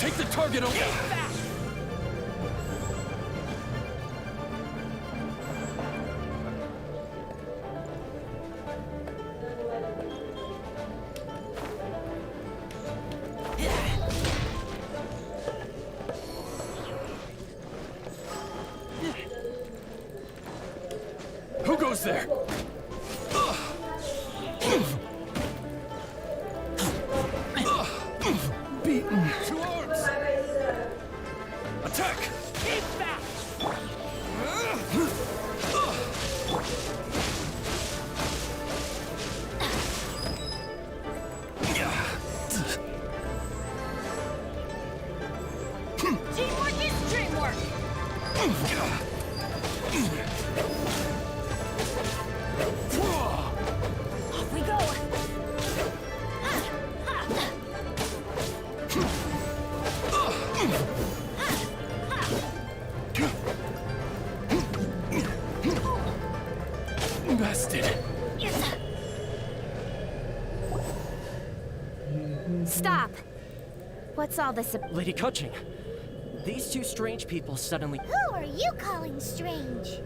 Take the target away! Who goes there? Beaten. Two arms! Attack! Keep back! Teamwork is dreamwork! Off we go! Bested. Stop! What's all this about? Lady Kuching, these two strange people suddenly... Who are you calling strange?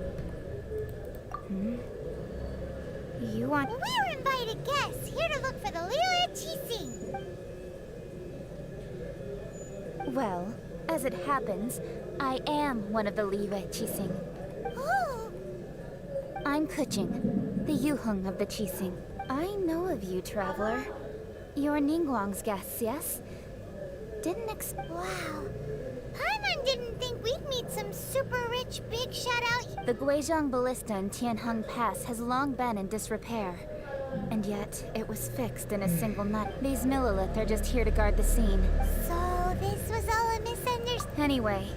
You want... We're invited guests here to look for the Lila Chising. Well, as it happens, I am one of the Liwa Chising. Oh, I'm Kuching, the Yuheng of the Chising. I know of you, traveler. You're Ningguang's guests, yes? wow. Paimon didn't think we'd meet some super rich, big shot-out... The Guizhong Ballista in Tianheng Pass has long been in disrepair. And yet, it was fixed in a single nut. These Millilith are just here to guard the scene. So this was all a misunderstanding. Anyway,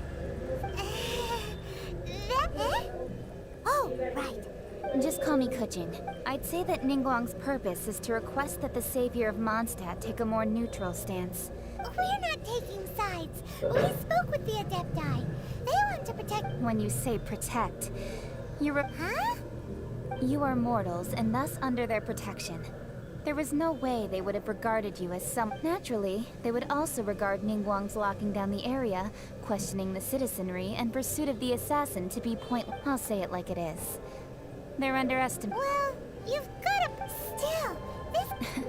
Oh, right. just call me Kuching. I'd say that Ningguang's purpose is to request that the savior of Mondstadt take a more neutral stance. We're not taking sides. We spoke with the Adepti. They want to protect... When you say protect, you're Huh? You are mortals, and thus under their protection. There was no way they would have regarded you as some... Naturally, they would also regard Ningguang's locking down the area, questioning the citizenry, and pursuit of the assassin to be pointless. I'll say it like it is. They're underestimated. Well, you've got to... Still, this...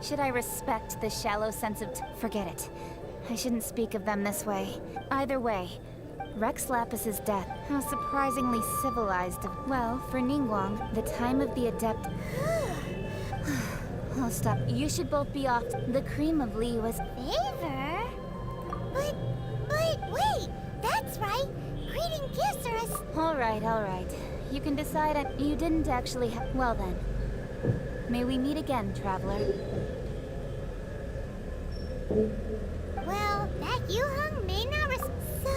Should I respect the shallow sense of... Forget it. I shouldn't speak of them this way. Either way, Rex Lapis's death. How surprisingly civilized of... Well, for Ningguang, the time of the adept... I'll stop. You should both be off. The cream of Lee was... Favor? But wait, that's right. Greeting gifts are us. All right. You can decide on... You didn't actually have... Well then. May we meet again, traveler. Well, that Yuheng may not So,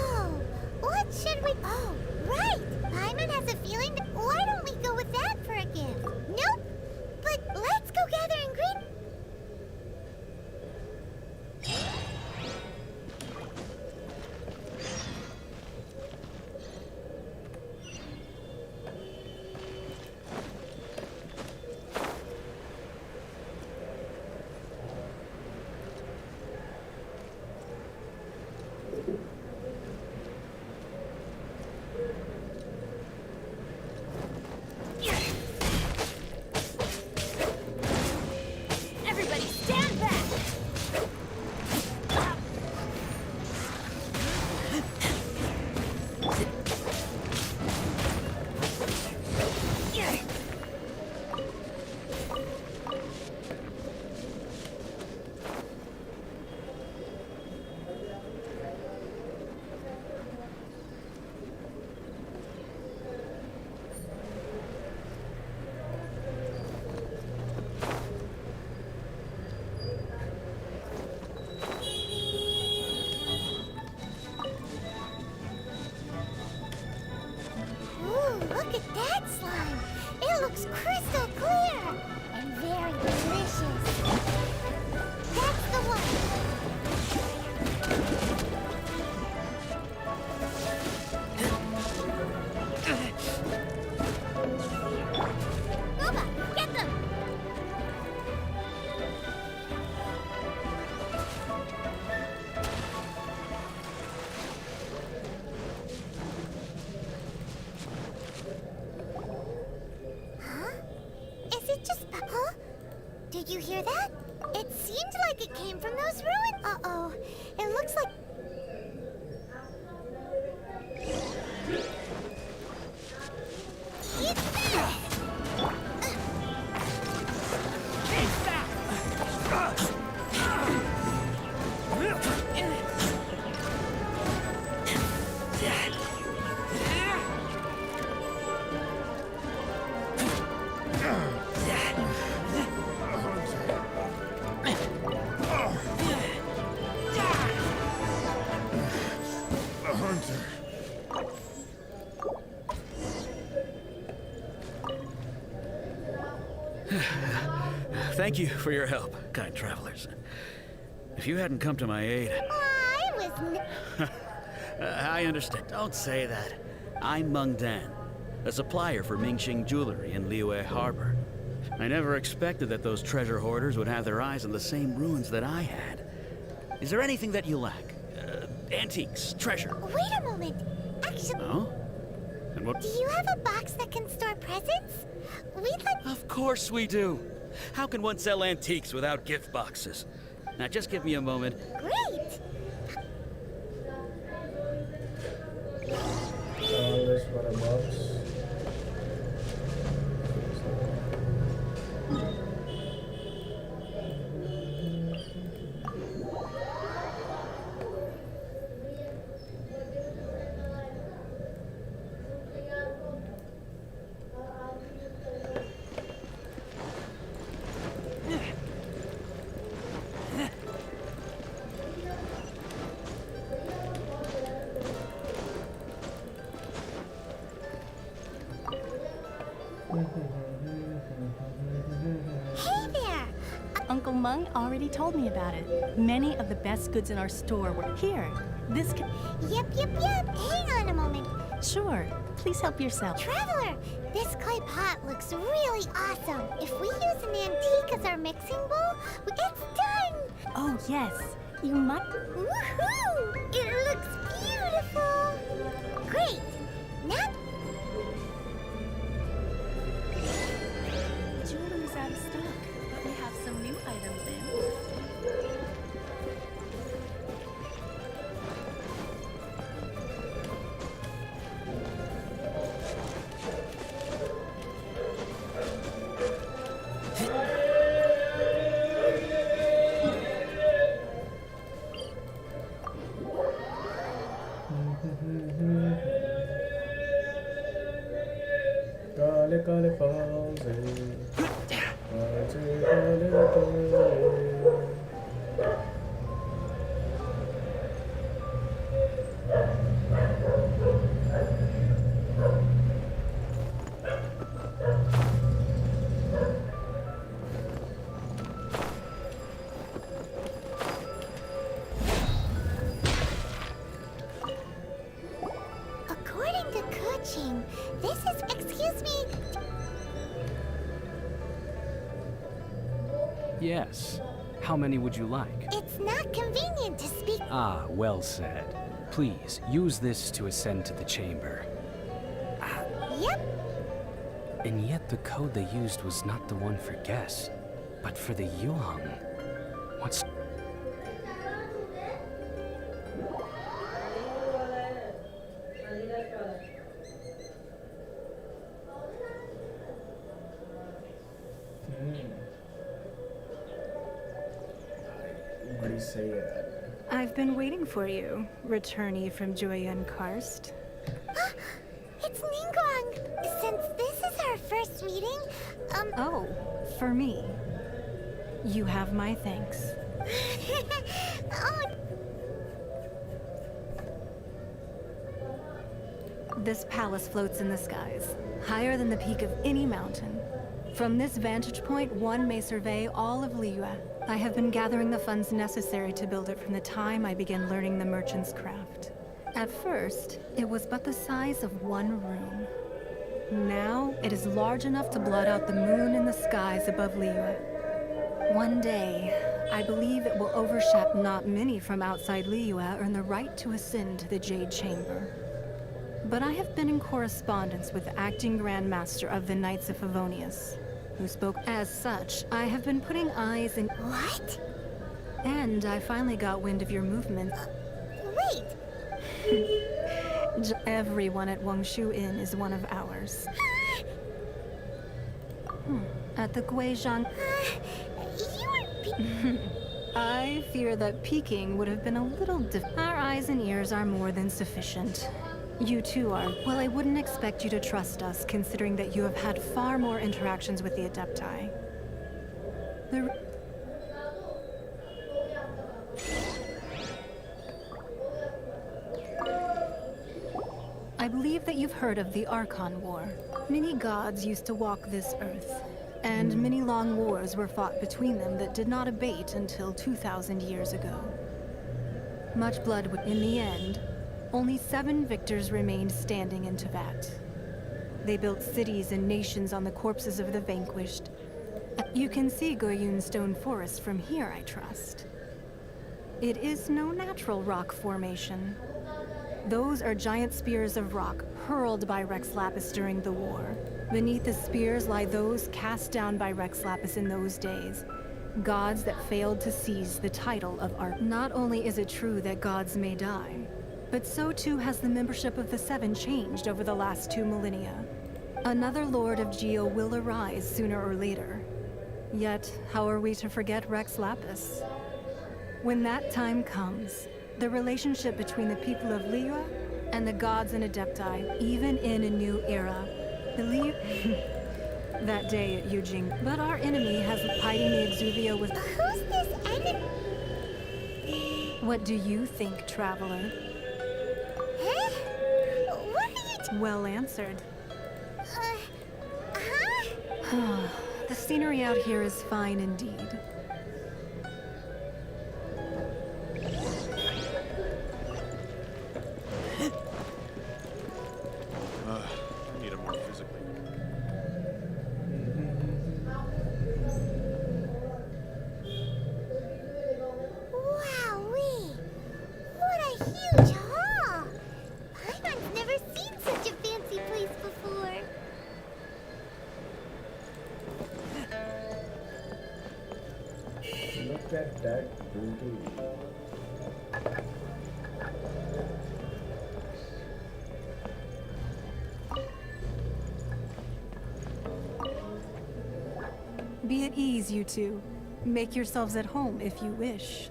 what should we... Oh, right! Paimon has a feeling that... Why don't we go with that for a gift? Nope! But let's go gather and greet... hear that? It seemed like it came from those ruins. Uh-oh. It looks like... Thank you for your help, kind travelers. If you hadn't come to my aid... I was I understand. Don't say that. I'm Meng Dan, a supplier for Mingxing Jewelry in Liyue Harbor. I never expected that those treasure hoarders would have their eyes on the same ruins that I had. Is there anything that you lack? Antiques, treasure? Wait a moment. Actually... Oh? And what... Do you have a box that can store presents? We'd like... Of course we do. How can one sell antiques without gift boxes? Now just give me a moment. Great! Let's run a box. Hey there! Uncle Meng already told me about it. Many of the best goods in our store were here. This can... Yep. Hang on a moment. Sure. Please help yourself. Traveler, this clay pot looks really awesome. If we use an antique as our mixing bowl, it's done! Oh, yes. You might... Woohoo! It looks beautiful! Great! Now... Jewelry's out of stock, but we have some new items in. Kale kale falze, kale kale. According to Kuching, this is... Excuse me... Yes. How many would you like? It's not convenient to speak... Ah, well said. Please, use this to ascend to the chamber. Yep. And yet the code they used was not the one for guests, but for the Yuang. What's... What do you say? I've been waiting for you, returnee from Joyun Karst. It's Ningguang! Since this is our first meeting, Oh, for me. You have my thanks. oh, This palace floats in the skies, higher than the peak of any mountain. From this vantage point, one may survey all of Liyue. I have been gathering the funds necessary to build it from the time I began learning the merchant's craft. At first, it was but the size of one room. Now, it is large enough to blot out the moon in the skies above Liyue. One day, I believe it will overshadow not many from outside Liyue earn the right to ascend to the Jade Chamber. But I have been in correspondence with the acting Grand Master of the Knights of Favonius. who spoke as such. I have been putting eyes in... What? And I finally got wind of your movements. Wait. Everyone at Wangshu Inn is one of ours. At the Guizhang... You were I fear that peeking would have been a little Our eyes and ears are more than sufficient. You too are. Well, I wouldn't expect you to trust us, considering that you have had far more interactions with the Adepti. I believe that you've heard of the Archon War. Many gods used to walk this earth, and many long wars were fought between them that did not abate until 2,000 years ago. Much blood in the end, only 7 victors remained standing in Teyvat. They built cities and nations on the corpses of the vanquished. You can see Goyun Stone Forest from here, I trust. It is no natural rock formation. Those are giant spears of rock hurled by Rex Lapis during the war. Beneath the spears lie those cast down by Rex Lapis in those days. Gods that failed to seize the title of Arch. Not only is it true that gods may die, but so too has the membership of the Seven changed over the last 2 millennia. Another Lord of Geo will arise sooner or later. Yet, how are we to forget Rex Lapis? When that time comes, the relationship between the people of Liyue and the gods and Adepti, even in a new era, believe that day at Yujing. But our enemy has hiding the Exuvia with... Who's this enemy? What do you think, traveler? Huh? What are you Well answered. huh? The scenery out here is fine indeed. I need a more physically. Wowee! What a huge hall! Paimon's never seen such a fancy place before. Look at that beauty. Be at ease, you two. Make yourselves at home if you wish.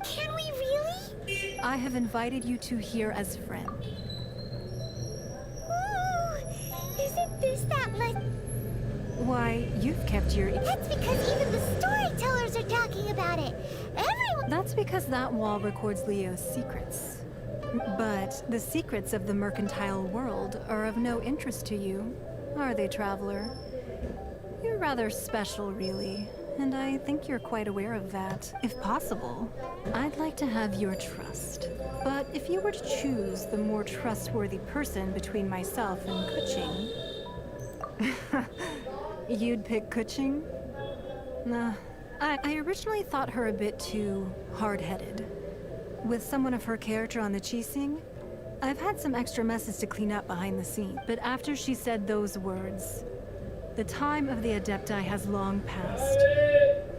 Can we really? I have invited you two here as friends. Ooh, isn't this that much? Why, you've kept your... That's because even the storytellers are talking about it. Everyone. That's because that wall records Leo's secrets. But the secrets of the mercantile world are of no interest to you, are they, traveler? You're rather special, really, and I think you're quite aware of that. If possible, I'd like to have your trust. But if you were to choose the more trustworthy person between myself and Kuching... You'd pick Kuching? Nah, I originally thought her a bit too hard-headed. With someone of her character on the Qixing, I've had some extra messes to clean up behind the scenes. But after she said those words, the time of the Adepti has long passed.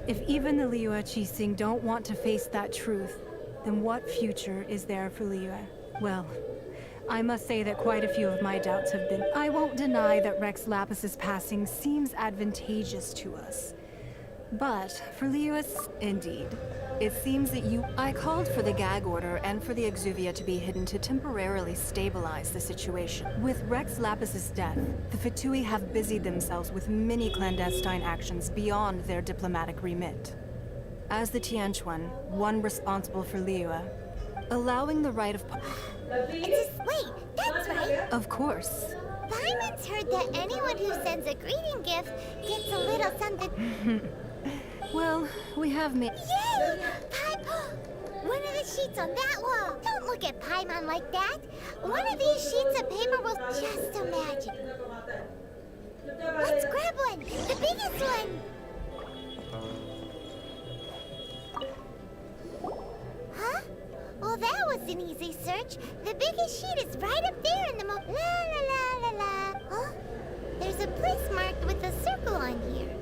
If even the Liyue Qixing don't want to face that truth, then what future is there for Liyue? Well, I must say that quite a few of my doubts have been... I won't deny that Rex Lapis's passing seems advantageous to us. But for Liyue, indeed. It seems that I called for the gag order and for the Exuvia to be hidden to temporarily stabilize the situation. With Rex Lapis's death, the Fatui have busied themselves with many clandestine actions beyond their diplomatic remit. As the Tianquan, one responsible for Liyue, allowing the right of... Wait, that's right. Of course. Paimon's heard that anyone who sends a greeting gift gets a little something. Well, we have made... Yay! One of the sheets on that wall. Don't look at Paimon like that. One of these sheets of paper will just imagine. Let's grab one. The biggest one. Huh? Well, that was is an easy search. The biggest sheet is right up there in the la la la la la. Huh? There's a place marked with a circle on here.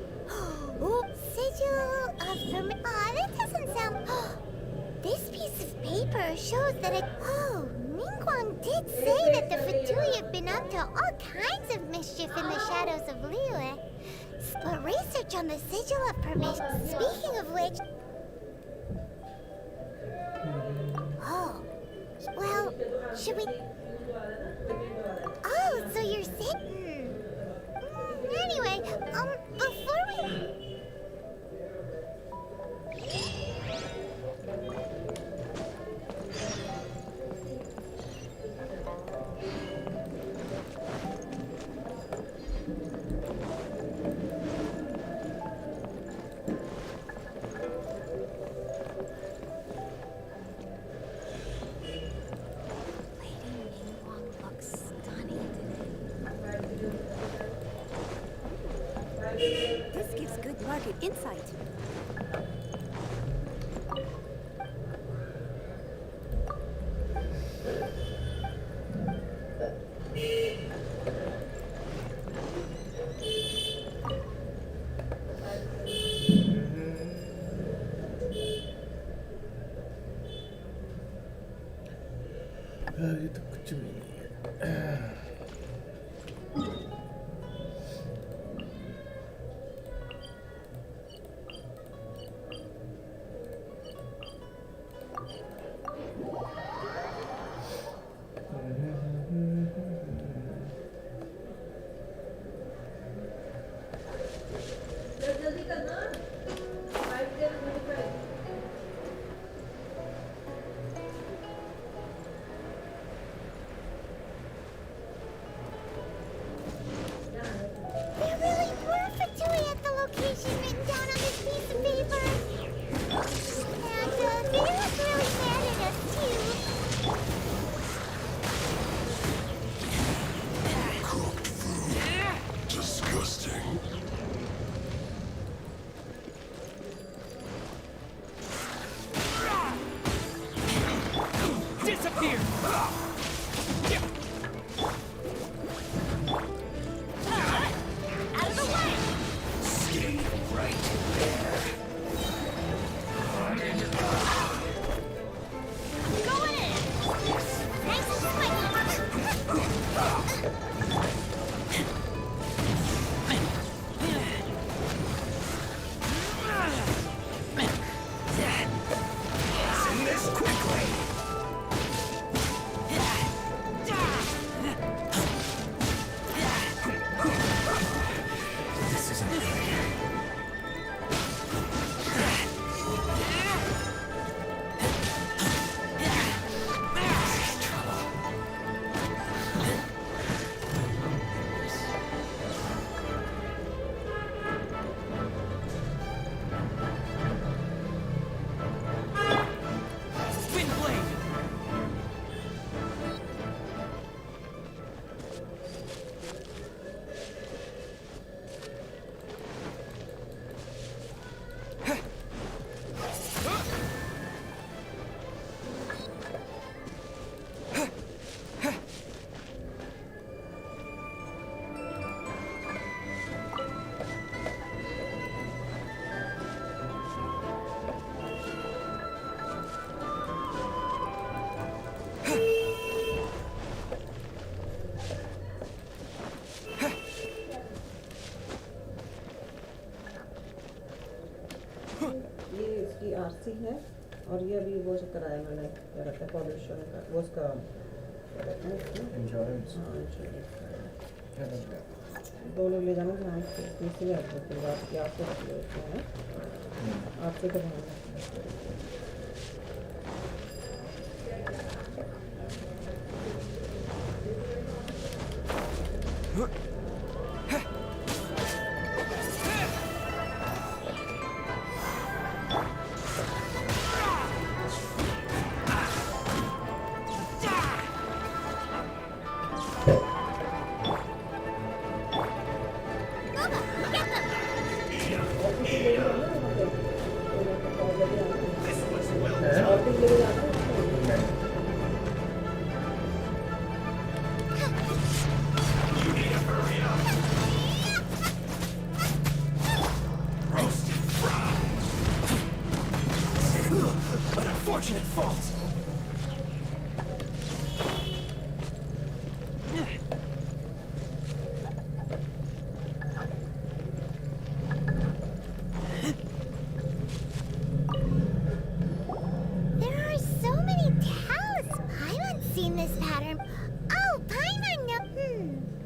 Oh, sigil of that doesn't sound. This piece of paper shows that it. Oh, Ningguang did say that the Fatui have been up to all kinds of mischief in the shadows of Liyue. But research on the sigil of permission. Speaking of which. Oh, well, should we? Oh, so you're saying? Anyway, before we. This gives good market insight. ये तो कुछ भी नहीं है। There really were Fatui at the location written down on this piece of paper. And they look really mad at us too. Disgusting. Disappear! Out of the way! Stay right there. Going in! Nice and sweaty! Send this quickly. This isn't good. Wind blade. ये इसकी RC है और ये अभी वो जो कराया मैंने क्या कहते हैं पॉल्यूशन का वो उसका क्या कहते हैं उसको? इंश्योरेंस हाँ इंश्योरेंस का क्या बन गया? दो लोग ले जाना जहाँ से तीसरी है तो फिर बात की आपको रख लेते हैं आपसे तो ध्यान रखना This was well है? और भी ले जाना है fault. There are so many towers. Paimon's seen this pattern. Oh, Paimon, no.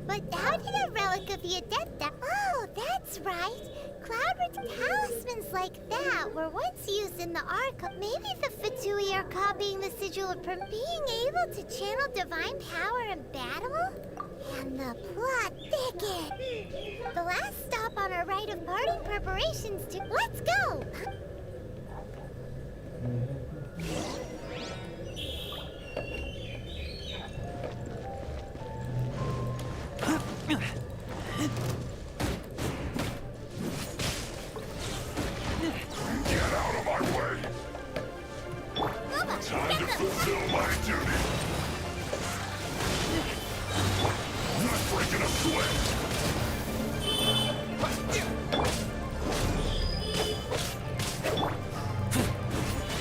But how did a relic of the Adepta? Oh, that's right. Cloud talismans like that were once used in the Ark. Maybe the Fatui are copying the sigil from being able to channel divine power in battle? And the plot thickens. The last stop on our rite of parting preparations to... Let's go! Get out of my way! Time to fulfill my duty! Not breaking a sweat!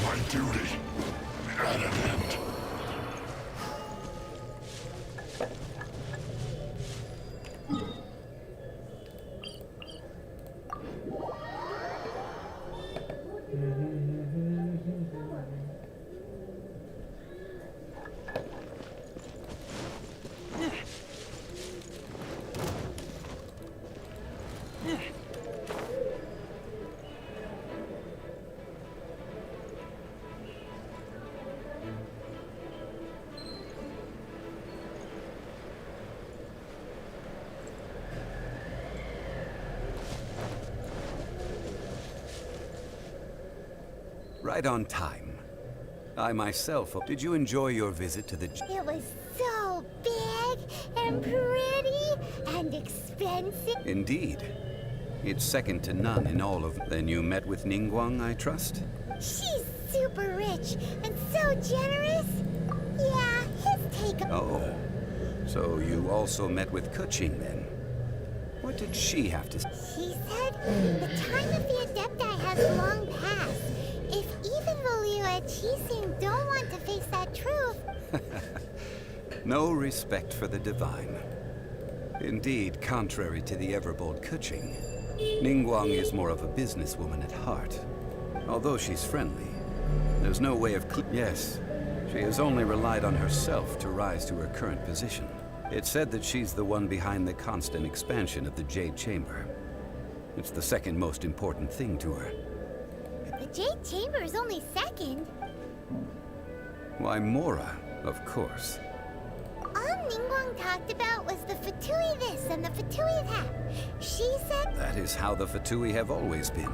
My duty at an end. Right on time. I myself... Did you enjoy your visit to the... It was so big and pretty and expensive. Indeed. It's second to none in all of... Then you met with Ningguang, I trust? She's super rich and so generous. Yeah, his take... Oh. So you also met with Keqing, then? What did she have to say? She said the time of the Adepti has long passed. If even Liu and Qixing don't want to face that truth... No respect for the divine. Indeed, contrary to the ever-bold Keqing, Ningguang is more of a businesswoman at heart. Although she's friendly, there's no way of... Yes, she has only relied on herself to rise to her current position. It's said that she's the one behind the constant expansion of the Jade Chamber. It's the second most important thing to her. The Jade Chamber is only second. Why, Mora, of course. All Ningguang talked about was the Fatui this and the Fatui that. She said... That is how the Fatui have always been.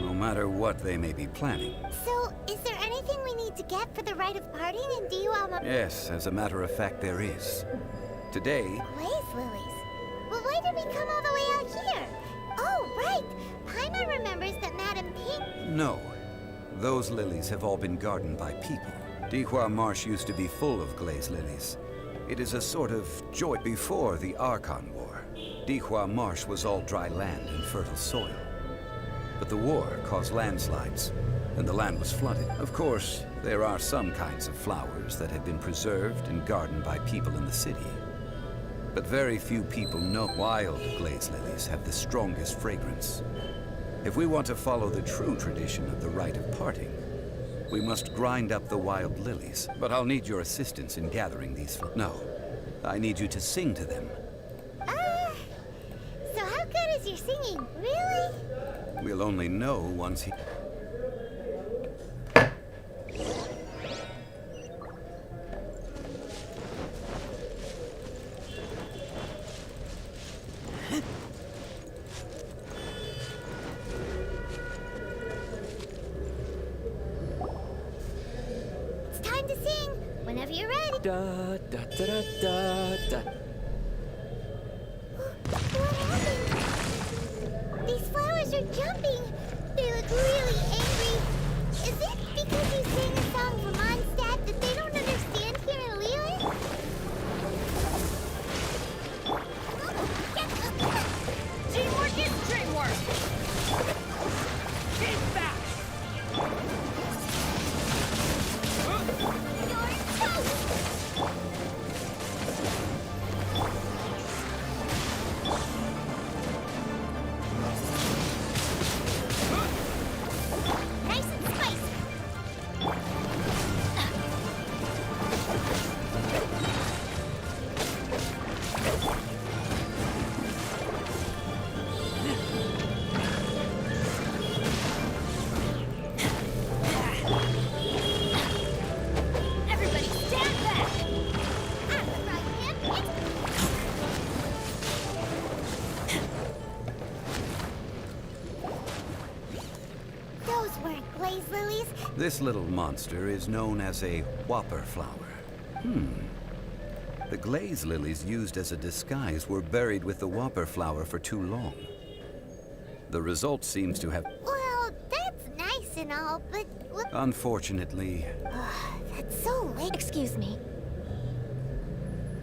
No matter what they may be planning. So, is there anything we need to get for the rite of parting in Diuama? Yes, as a matter of fact, there is. Today... Blaze lilies. Well, why did we come all the way out here? Oh, right! Paimon remembers that Madame Pink... No. Those lilies have all been gardened by people. Dihua Marsh used to be full of glaze lilies. It is a sort of joy. Before the Archon War, Dihua Marsh was all dry land and fertile soil. But the war caused landslides, and the land was flooded. Of course, there are some kinds of flowers that have been preserved and gardened by people in the city. But very few people know wild glaze lilies have the strongest fragrance. If we want to follow the true tradition of the rite of parting, we must grind up the wild lilies. But I'll need your assistance in gathering these. No, I need you to sing to them. So how good is your singing? Really? We'll only know once he... It's time to sing. Whenever you're ready. Da da da da da da. What happened? These flowers are jumping. They look really angry. Is it because you sang a song from Mondstadt that they don't understand here in Liyue? Teamwork is dreamwork! Keep back! glaze lilies? This little monster is known as a whopper flower. The glaze lilies used as a disguise were buried with the whopper flower for too long. The result seems to have... Well, that's nice and all, but... Unfortunately... That's so late. Excuse me.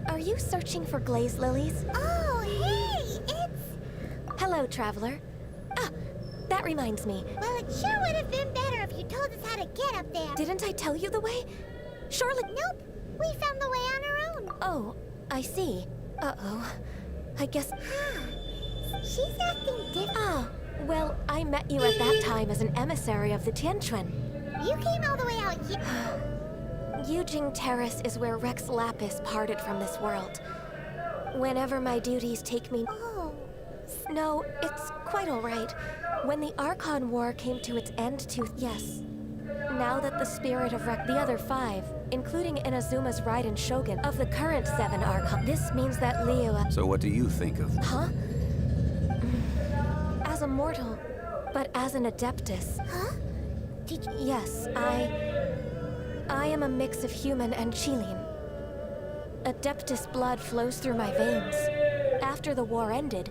Are you searching for glaze lilies? Oh, hey! It's... Hello, traveler. Ah, that reminds me. Well, it sure would have been better if you told us how to get up there. Didn't I tell you the way? Surely... Nope. We found the way on our own. Oh, I see. Uh-oh. I guess... She's acting different. Ah, well, I met you at that time as an emissary of the Tianquan. You came all the way out here. Yujing Terrace is where Rex Lapis parted from this world. Whenever my duties take me... Oh. No, it's quite all right. When the Archon War came to its end yes. Now that the spirit of the other 5, including Inazuma's Raiden Shogun, of the current 7 Archon, this means that Liyue... So what do you think of... Huh? As a mortal, but as an Adeptus. Huh? Yes, I am a mix of human and Xiangling. Adeptus blood flows through my veins. After the war ended,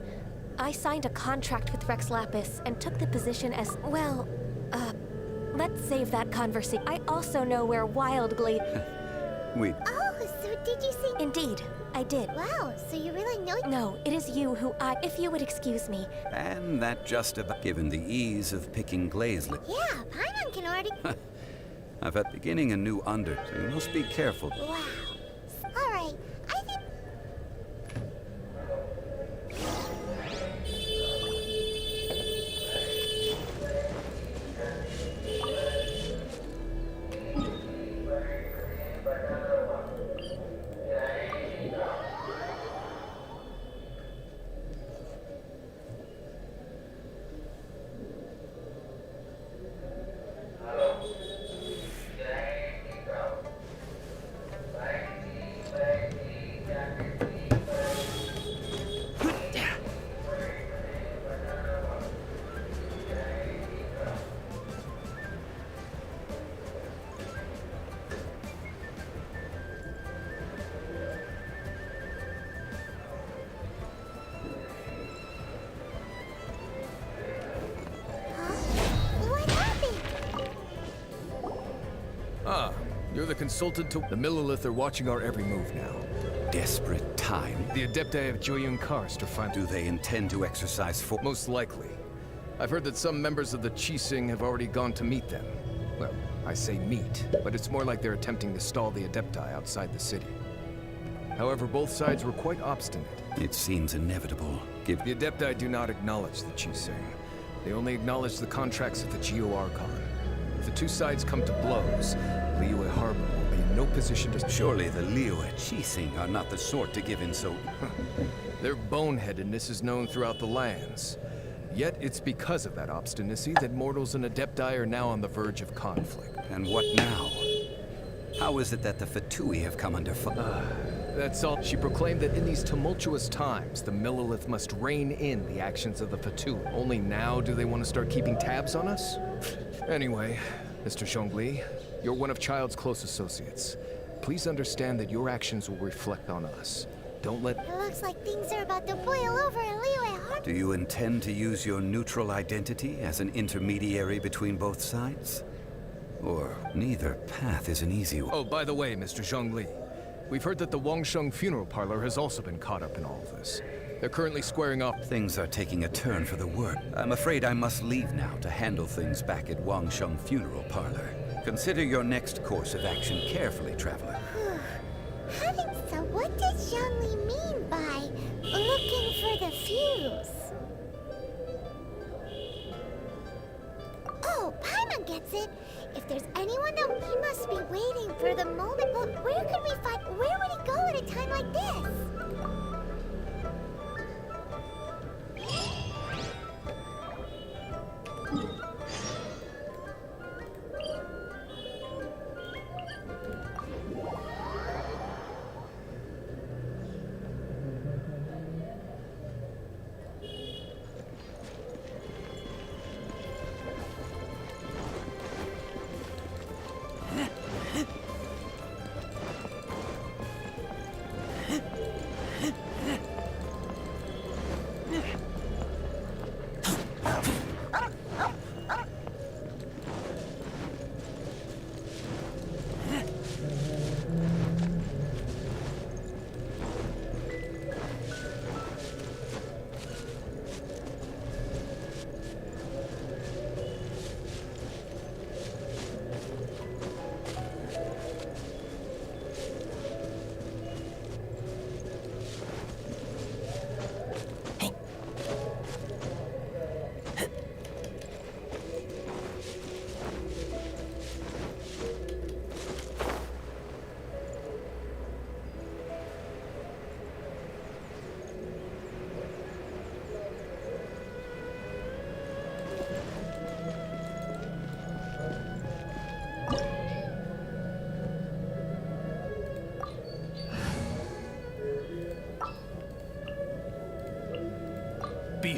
I signed a contract with Rex Lapis and took the position as, well, let's save that conversation. I also know where Wild Glade... We... Oh, so did you see... Indeed, I did. Wow, so you really know... No, it is you who if you would excuse me. And that just about... Given the ease of picking glaze lilies. Yeah, Paimon can already... I've at beginning a new so you must be careful. Wow. All right, I think... You're the consultant to... The Millilith are watching our every move now. Desperate time. The Adepti of Joyun Karst are fine. Do they intend to exercise force? Most likely. I've heard that some members of the Qixing have already gone to meet them. Well, I say meet, but it's more like they're attempting to stall the Adepti outside the city. However, both sides were quite obstinate. It seems inevitable. The Adepti do not acknowledge the Qixing. They only acknowledge the contracts of the Geo-Archon. If the two sides come to blows, Liyue Harbor will be in no position to... Surely the Liyue Qixing are not the sort to give in so... Their boneheadedness is known throughout the lands. Yet it's because of that obstinacy that mortals and Adepti are now on the verge of conflict. And what now? How is it that the Fatui have come under fire? That's all. She proclaimed that in these tumultuous times, the Millilith must rein in the actions of the Fatui. Only now do they want to start keeping tabs on us? Anyway, Mr. Xiangling, you're one of Child's close associates. Please understand that your actions will reflect on us. Don't let... It looks like things are about to boil over in Liyue Harbor. Do you intend to use your neutral identity as an intermediary between both sides? Or neither path is an easy one? Oh, by the way, Mr. Xiangling, we've heard that the Wangsheng funeral parlor has also been caught up in all of this. They're currently squaring off. Things are taking a turn for the worse. I'm afraid I must leave now to handle things back at Wangsheng funeral parlor. Consider your next course of action carefully, traveler. Having so, what does Xiangling mean by looking for the fuse? Oh, Paimon gets it. If there's anyone that he must be waiting for the moment. But where could we find? Where would he go at a time like this?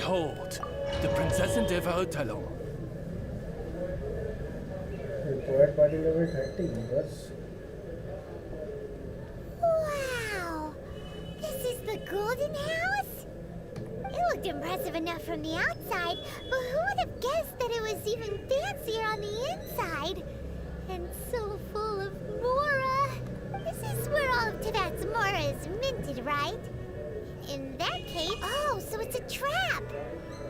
Behold, the Princess Endeavor Tello. Required party level 30. Bus. Wow! This is the Golden House? It looked impressive enough from the outside, but who would have guessed that it was even fancier on the inside? And so full of Mora. This is where all of Tibet's Mora is minted, right? In that case... Oh, so it's a trap!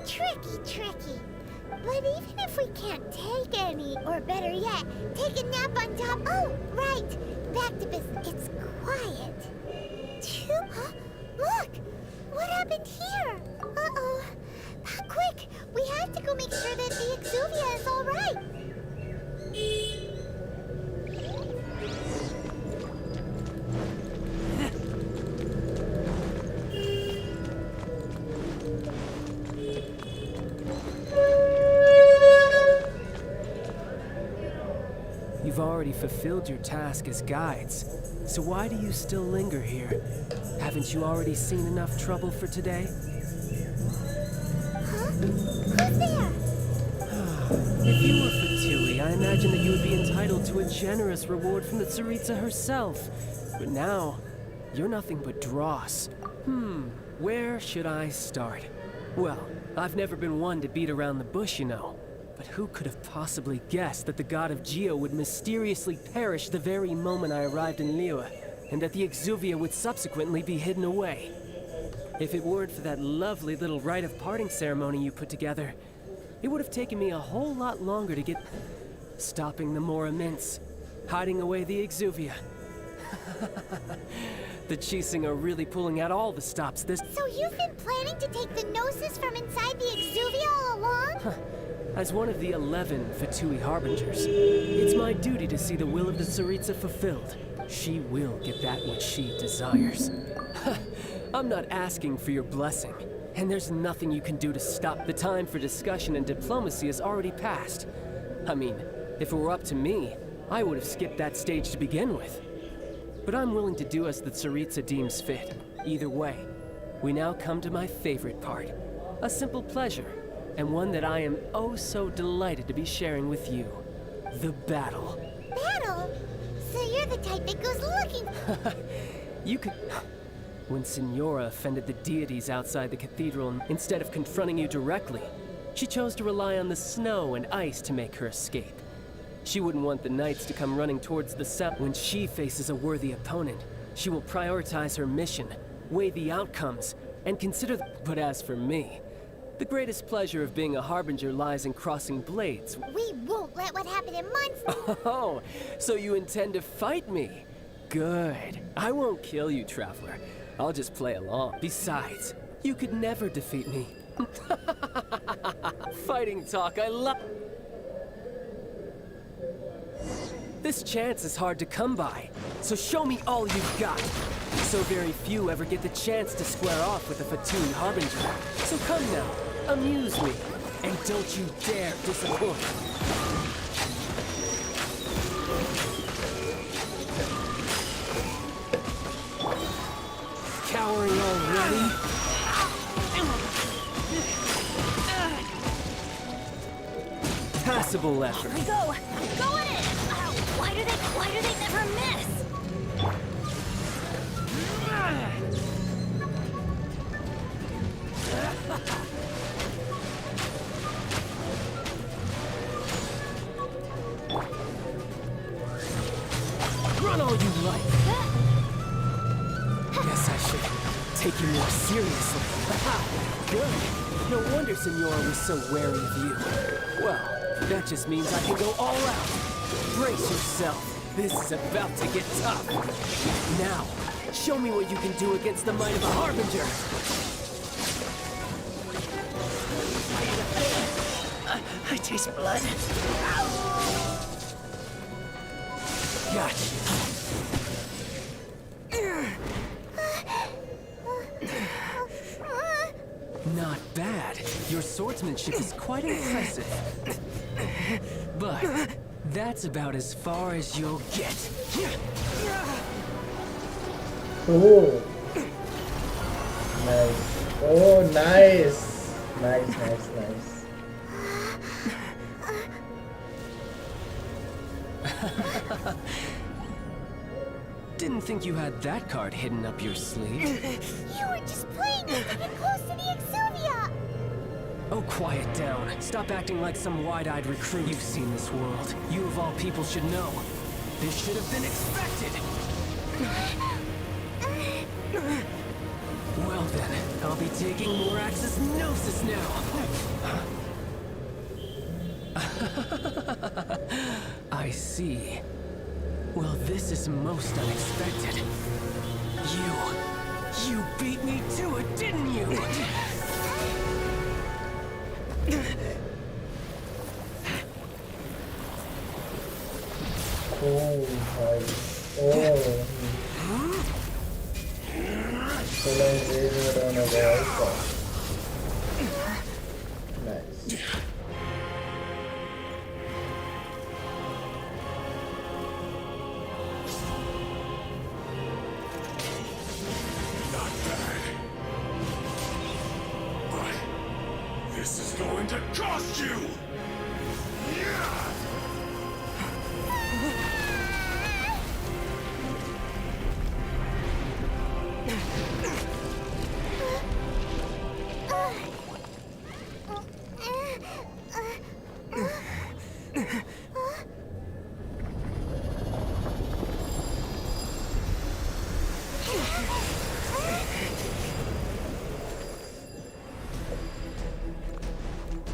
Tricky, tricky. But even if we can't take any, or better yet, take a nap on top... Oh, right! Back to business. It's quiet. Huh? Look! What happened here? Uh-oh. Quick! We have to go make sure that the Exuvia is all right. You've already fulfilled your task as guides, so why do you still linger here? Haven't you already seen enough trouble for today? Huh? Who's there? If you were Fatui, I imagine that you would be entitled to a generous reward from the Tsaritsa herself. But now, you're nothing but dross. Where should I start? Well, I've never been one to beat around the bush, you know. But who could have possibly guessed that the god of Geo would mysteriously perish the very moment I arrived in Liyue, and that the Exuvia would subsequently be hidden away? If it weren't for that lovely little rite of parting ceremony you put together, it would have taken me a whole lot longer to get... Stopping the Mora mints, hiding away the Exuvia. The Chising are really pulling out all the stops this... So you've been planning to take the Gnosis from inside the Exuvia all along? As one of the 11 Fatui Harbingers, it's my duty to see the will of the Tsaritsa fulfilled. She will get that which she desires. I'm not asking for your blessing, and there's nothing you can do to stop. The time for discussion and diplomacy has already passed. I mean, if it were up to me, I would have skipped that stage to begin with. But I'm willing to do as the Tsaritsa deems fit. Either way, we now come to my favorite part. A simple pleasure, and one that I am oh so delighted to be sharing with you. The battle. Battle? So you're the type that goes looking... You could... When Signora offended the deities outside the cathedral, instead of confronting you directly, she chose to rely on the snow and ice to make her escape. She wouldn't want the knights to come running towards the south. When she faces a worthy opponent, she will prioritize her mission, weigh the outcomes, and consider But as for me, the greatest pleasure of being a harbinger lies in crossing blades. We won't let what happened in months... Oh, so you intend to fight me? Good. I won't kill you, Traveler. I'll just play along. Besides, you could never defeat me. Fighting talk, I love... This chance is hard to come by, so show me all you've got. So very few ever get the chance to square off with a Fatui Harbinger. So come now, amuse me, and don't you dare disappoint. Cowering already? Passable effort. Here we go! Go at it! Why do they never miss? Run all you like. Guess I should take you more seriously. Good. No wonder Signora was so wary of you. Well, that just means I can go all out. Brace yourself. This is about to get tough. Now, show me what you can do against the might of a Harbinger. I taste blood. Gotcha. Not bad. Your swordsmanship is quite impressive. But that's about as far as you'll get. Oh. Nice. Oh, nice. Nice, nice, nice. Didn't think you had that card hidden up your sleeve. You were just playing us to get close to the Exuvia! Oh, quiet down. Stop acting like some wide-eyed recruit. You've seen this world. You of all people should know. This should have been expected! Well then, I'll be taking Morax's Gnosis now! I see. Well, this is most unexpected. You beat me to it, didn't you? Oh, nice. Oh. Still engaging it on a wall. Nice. Not bad. But this is going to cost you! Yeah!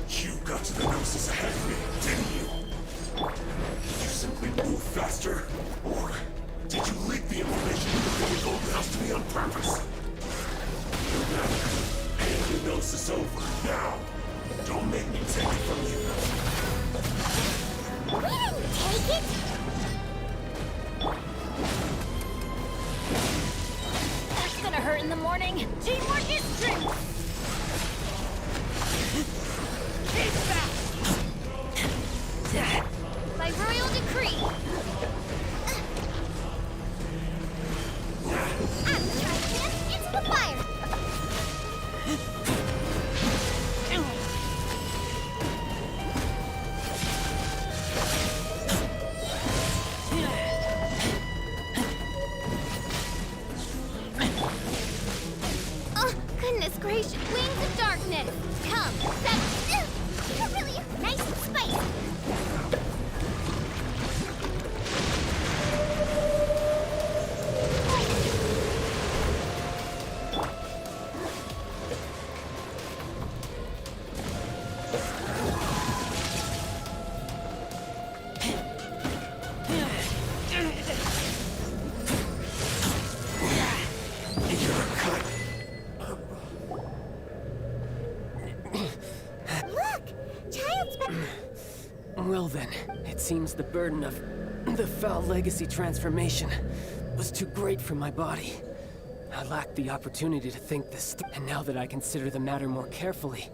You got to the Gnosis ahead of me, didn't you? Did you simply move faster? Or did you leak the information before the Golden House to me on purpose? No matter. Hand the Gnosis over, now. Don't make me take it from you. We didn't take it! That's gonna hurt in the morning. Teamwork is strength. Keep back. By royal decree. I'm trying to into the fire! Oh, goodness gracious. Wings of darkness. Come, set. You're really nice and spicy! Look! Child's back! Well then, it seems the burden of the foul legacy transformation was too great for my body. I lacked the opportunity to think this and now that I consider the matter more carefully,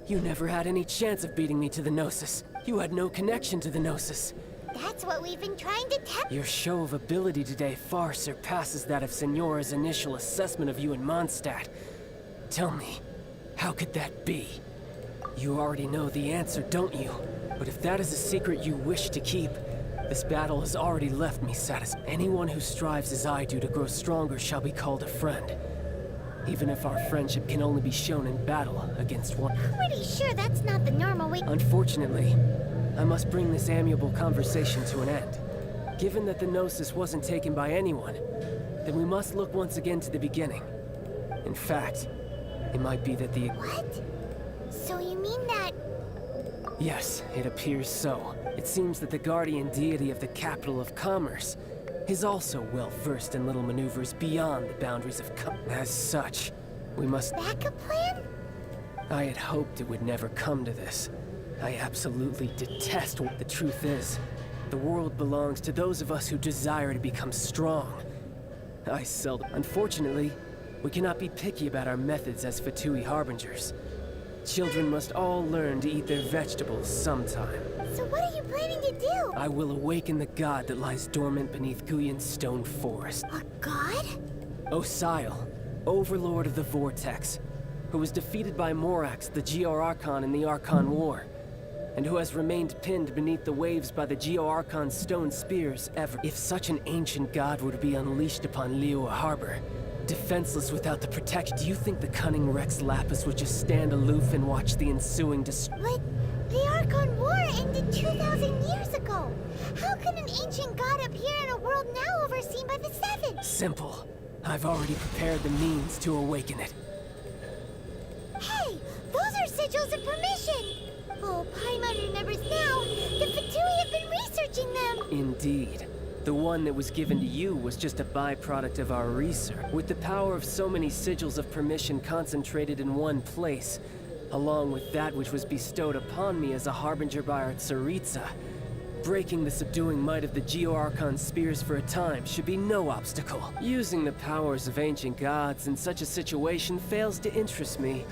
you never had any chance of beating me to the Gnosis. You had no connection to the Gnosis. That's what we've been trying to tell. Your show of ability today far surpasses that of Signora's initial assessment of you in Mondstadt. Tell me, how could that be? You already know the answer, don't you? But if that is a secret you wish to keep, this battle has already left me satisfied. Anyone who strives as I do to grow stronger shall be called a friend. Even if our friendship can only be shown in battle against one. Pretty sure that's not the normal way. Unfortunately, I must bring this amiable conversation to an end. Given that the Gnosis wasn't taken by anyone, then we must look once again to the beginning. In fact, it might be that the... What? So you mean that... Yes, it appears so. It seems that the guardian deity of the capital of commerce is also well-versed in little maneuvers beyond the boundaries of As such, we must... Backup plan? I had hoped it would never come to this. I absolutely detest what the truth is. The world belongs to those of us who desire to become strong. I seldom... Unfortunately, we cannot be picky about our methods as Fatui Harbingers. Children must all learn to eat their vegetables sometime. So what are you planning to do? I will awaken the god that lies dormant beneath Guyon's stone forest. A god? Osial, overlord of the vortex. who was defeated by Morax, the Geo-Archon in the Archon War, and who has remained pinned beneath the waves by the Geo-Archon's stone spears ever. If such an ancient god were to be unleashed upon Liyue Harbor, defenseless without the protection, do you think the cunning Rex Lapis would just stand aloof and watch the ensuing But the Archon War ended 2,000 years ago. How can an ancient god appear in a world now overseen by the Seven? Simple. I've already prepared the means to awaken it. Hey, those are sigils of permission. Oh, Paimon remembers now. The Fatui have been researching them. Indeed. The one that was given to you was just a byproduct of our research. With the power of so many sigils of permission concentrated in one place, along with that which was bestowed upon me as a harbinger by our Tsaritsa, breaking the subduing might of the Geo-Archon spears for a time should be no obstacle. Using the powers of ancient gods in such a situation fails to interest me,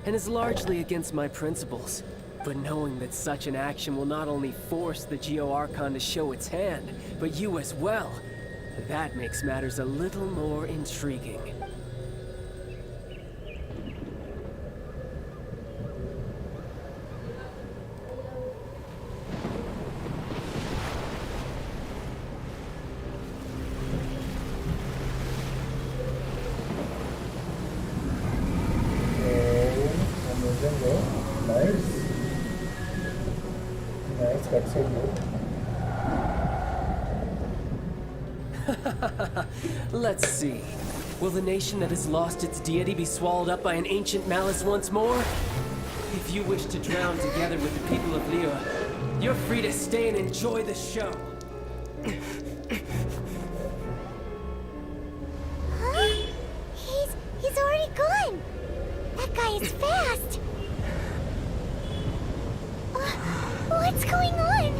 and is largely against my principles. But knowing that such an action will not only force the Geo-Archon to show its hand, but you as well, that makes matters a little more intriguing. Amazing, bro. Nice. Nice cutscene, bro. Let's see. Will the nation that has lost its deity be swallowed up by an ancient malice once more? If you wish to drown together with the people of Liyue, you're free to stay and enjoy the show. Huh? He's already gone. That guy is fast. What's going on?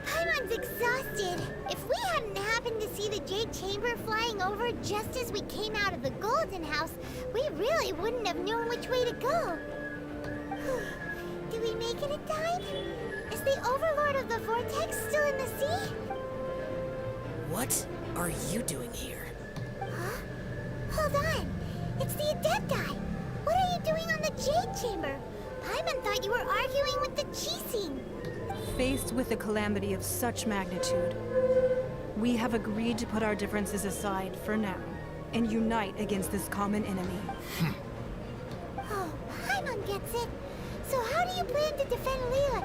Paimon's exhausted. If we hadn't happened to see the Jade Chamber flying over just as we came out of the Golden House, we really wouldn't have known which way to go. Do we make it in time? Is the Overlord of the Vortex still in the sea? What are you doing here? Huh? Hold on. It's the Adepti. What are you doing on the Jade Chamber? Paimon thought you were arguing with the Chising. Faced with a calamity of such magnitude, we have agreed to put our differences aside for now and unite against this common enemy. Oh, Paimon gets it. So how do you plan to defend Liyue?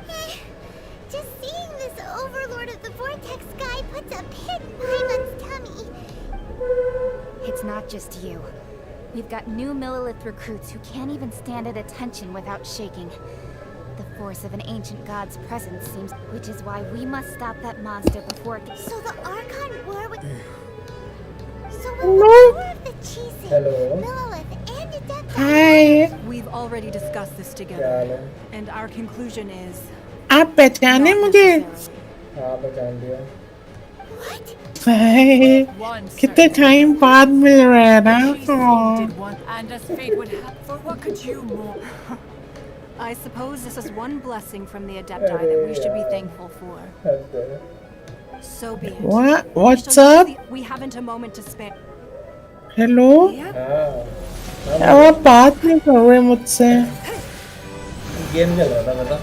Just seeing this Overlord of the Vortex guy puts a pit in Paimon's tummy. It's not just you. We've got new Millilith recruits who can't even stand at attention without shaking. The force of an ancient god's presence seems... Which is why we must stop that monster before it... So the Archon War with... So will the power of the Chising, Millilith, and Adepti... Hi. We've already discussed this together, and our conclusion is... आप पहचाने मुझे? हाँ पहचान लिया। कितने time बाद मिल रहा है ना? And as fate would have, for what could you more? I suppose this is one blessing from the Adepti that we should be thankful for. So be it. What? What's up? We haven't a moment to spare. Hello? आप बात नहीं कर रहे मुझसे? Game खेल रहा था मैं तो।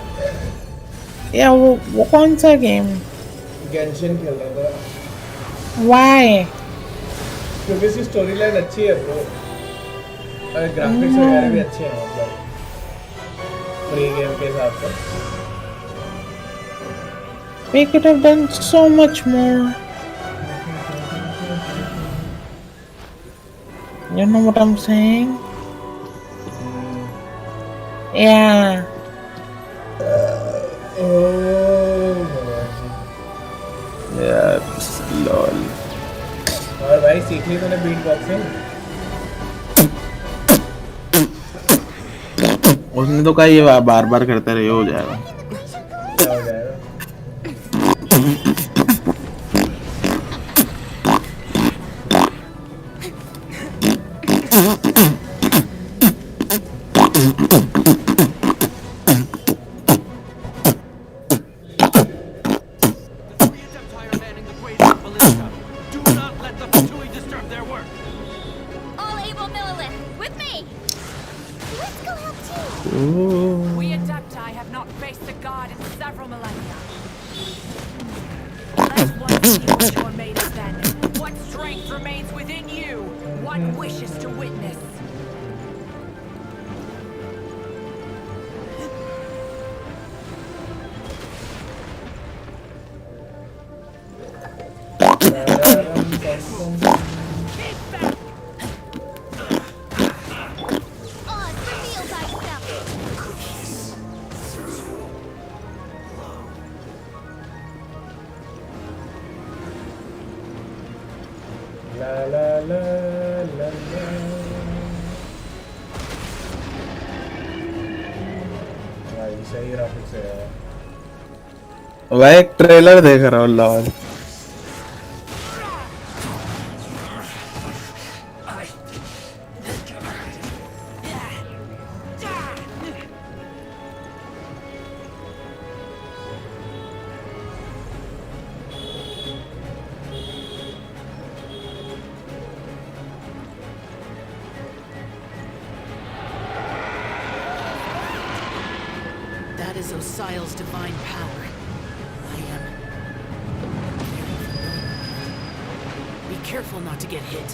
या वो कौन सा गेम? गेंशिन खेल रहा था। Why? क्योंकि इसकी स्टोरी लाइन अच्छी है ब्रो। और ग्राफिक्स वगैरह भी अच्छे हैं मतलब। फ्री गेम के हिसाब से। We could have done so much more. You know what I'm saying? Yeah. Yes, lol. और भाई सीख ली तूने बीट बॉक्सिंग? उसने तो कहा ये बार बार करते रहे हो जाएगा. क्या हो जाएगा? All able Millilith, with me! Let's go help too. We Adepti have not faced a god in several millennia. Let's once see what you're made of then. What strength remains within you? What wishes to witness? Oz, reveal thyself! La la la la la. भाई सही graphics है यार. वह एक trailer देख रहा हूँ lol. That is Osial's divine power. I am... Be careful not to get hit.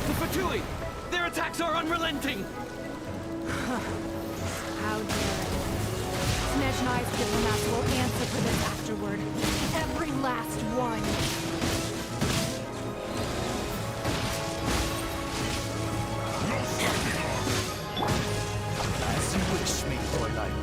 The Fatui! Their attacks are unrelenting! How dare it? Snezhnai's diplomats will answer for this afterward. Every last one. As you wish, me, Fräulein.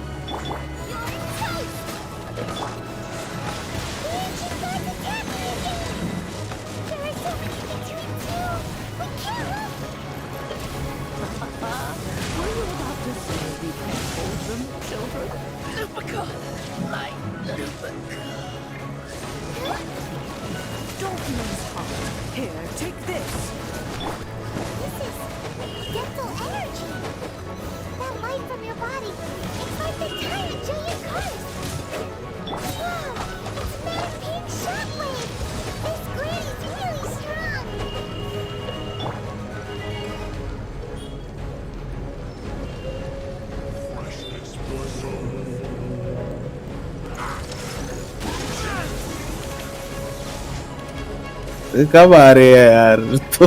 Were you about to say we can't hold them, children? Don't lose heart. Here, take this. This is dental energy. That light from your body. It's like the tiny giant cars. Wow, it's that pink shockwave. This granny's really strong. कब आ रहे हैं यार तो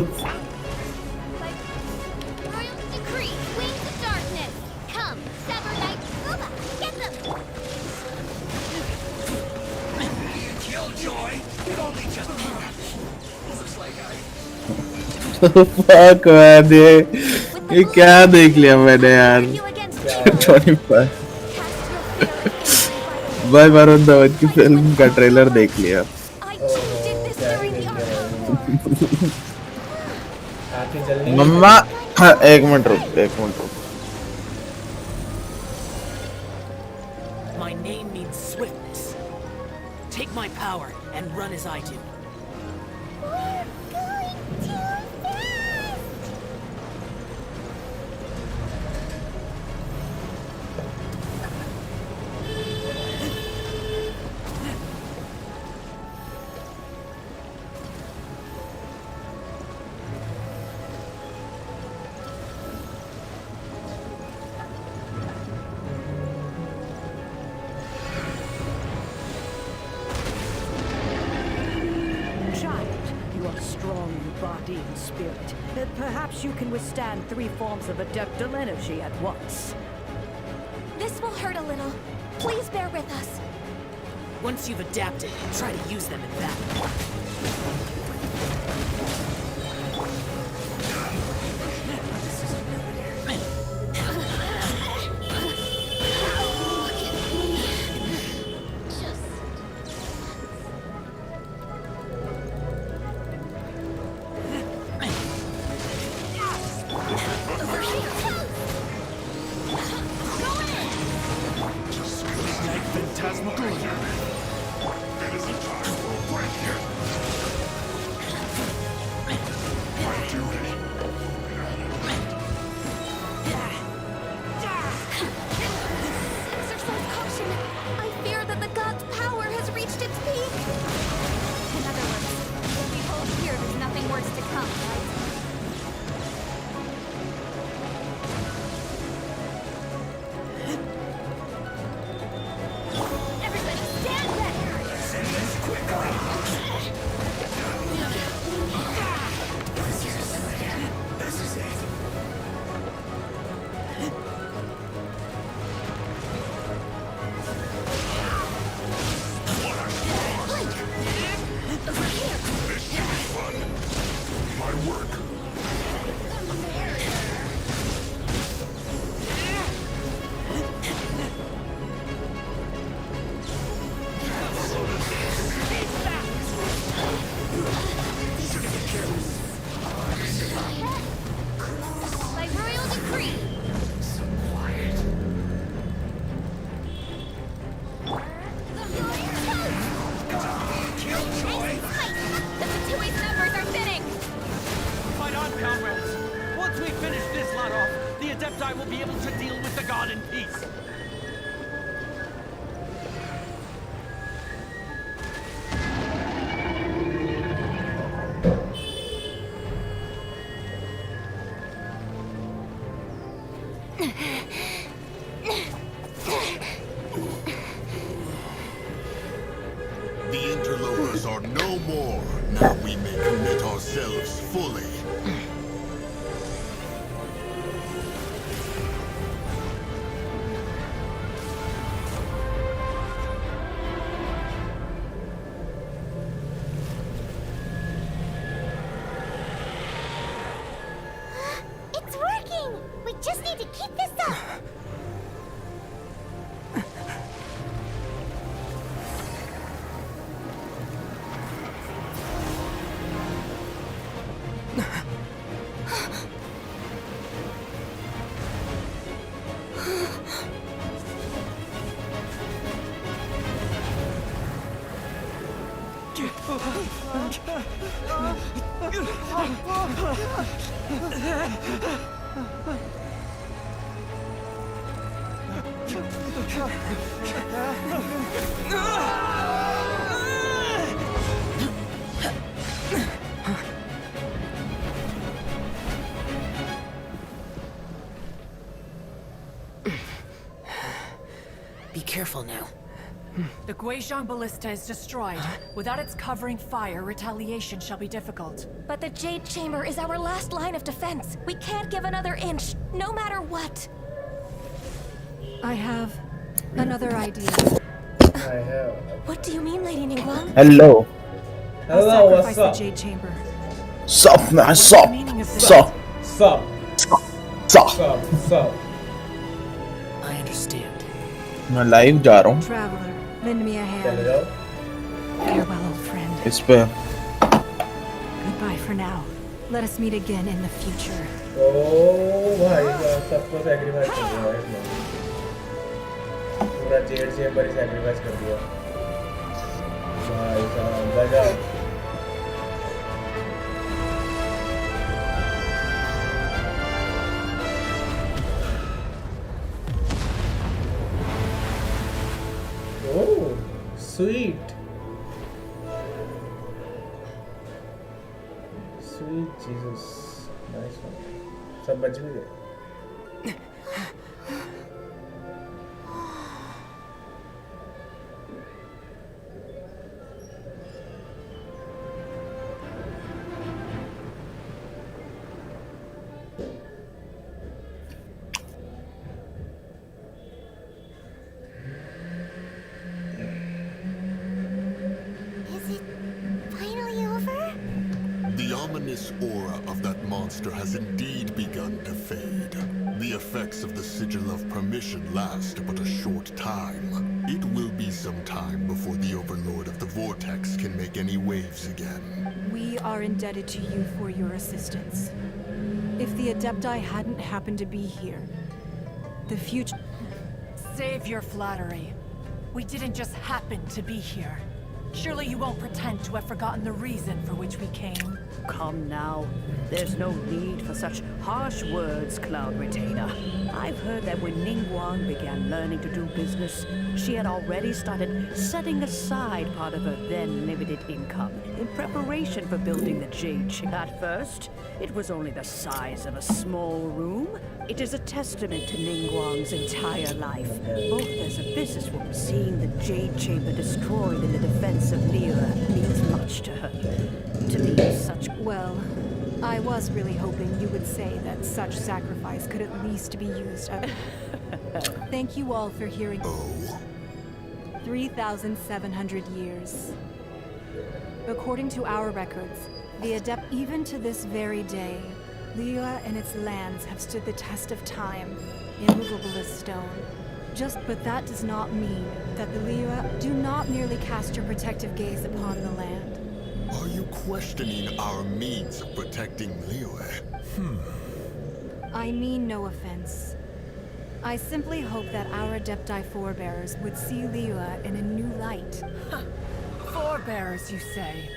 Royal decree, wings of darkness! Come, sever night, Uba, get them! Killjoy! It only just looks like fuck man ये क्या देख लिया मैंने यार 25 भाई वरुण धवन की फिल्म का ट्रेलर देख लिया मम्मा एक मिनट रुक My name means swiftness. Take my power and run as I do. We're going too fast. Child, you are strong in body and spirit. Perhaps you can withstand 3 forms of adeptal energy at once. This will hurt a little. Please bear with us. Once you've adapted, try to use them in battle. Phantasmagoria. It isn't time for a break yet. My duty. Exercise caution. I fear that the god's power has reached its peak. In other words, if we hold here, there's nothing worse to come, right? Everybody stand back! Send this quickly. This is it. This should be fun. My work. By royal decree. The Fatui numbers are thinning. Fight on, comrades. Once we finish this lot off, the Adepti will be able to deal with the god in peace. The interlopers are no more. Now we may commit ourselves fully. It's working! We just need to keep this up! Be careful now. The Guizhong ballista is destroyed. Without its covering fire, retaliation shall be difficult. But the Jade Chamber is our last line of defense. We can't give another inch, no matter what. I have another idea. What do you mean, Lady Ningguang? Hello. Hello, what's up? The Jade Chamber. Sup, man, sup. Sup. Sup. Sup. Sup. I understand. मैं live जा रहा हूँ Traveler, lend me a hand. चले जाओ Farewell, old friend. इस पे Goodbye for now. Let us meet again in the future. ओ भाई सबको सैक्रिफाइस कर दिया है इसने पूरा जेड चेम्बर ही सैक्रिफाइस कर दिया भाई साहब गजब Oh, sweet. Sweet Jesus. Nice one. सब बच भी गए. ominous aura of that monster has indeed begun to fade. The effects of the Sigil of Permission last but a short time. It will be some time before the Overlord of the Vortex can make any waves again. We are indebted to you for your assistance. If the Adepti hadn't happened to be here, the future... Save your flattery. We didn't just happen to be here. Surely you won't pretend to have forgotten the reason for which we came. Come now. There's no need for such harsh words, Cloud Retainer. I've heard that when Ningguang began learning to do business, she had already started setting aside part of her then limited income in preparation for building the Jade Chamber. At first, it was only the size of a small room. It is a testament to Ningguang's entire life, both as a businesswoman. Seeing the Jade Chamber destroyed in the defense of Liyue means much to her. To me, such... Well, I was really hoping you would say that such sacrifice could at least be used of... Thank you all for hearing... Oh? 3,700 years. According to our records, the Adept... Even to this very day, Liyue and its lands have stood the test of time, immovable as stone. But that does not mean that the Liyue do not merely cast your protective gaze upon the land. Are you questioning our means of protecting Liyue? I mean no offense. I simply hope that our Adepti forebears would see Liyue in a new light. Forebears, you say?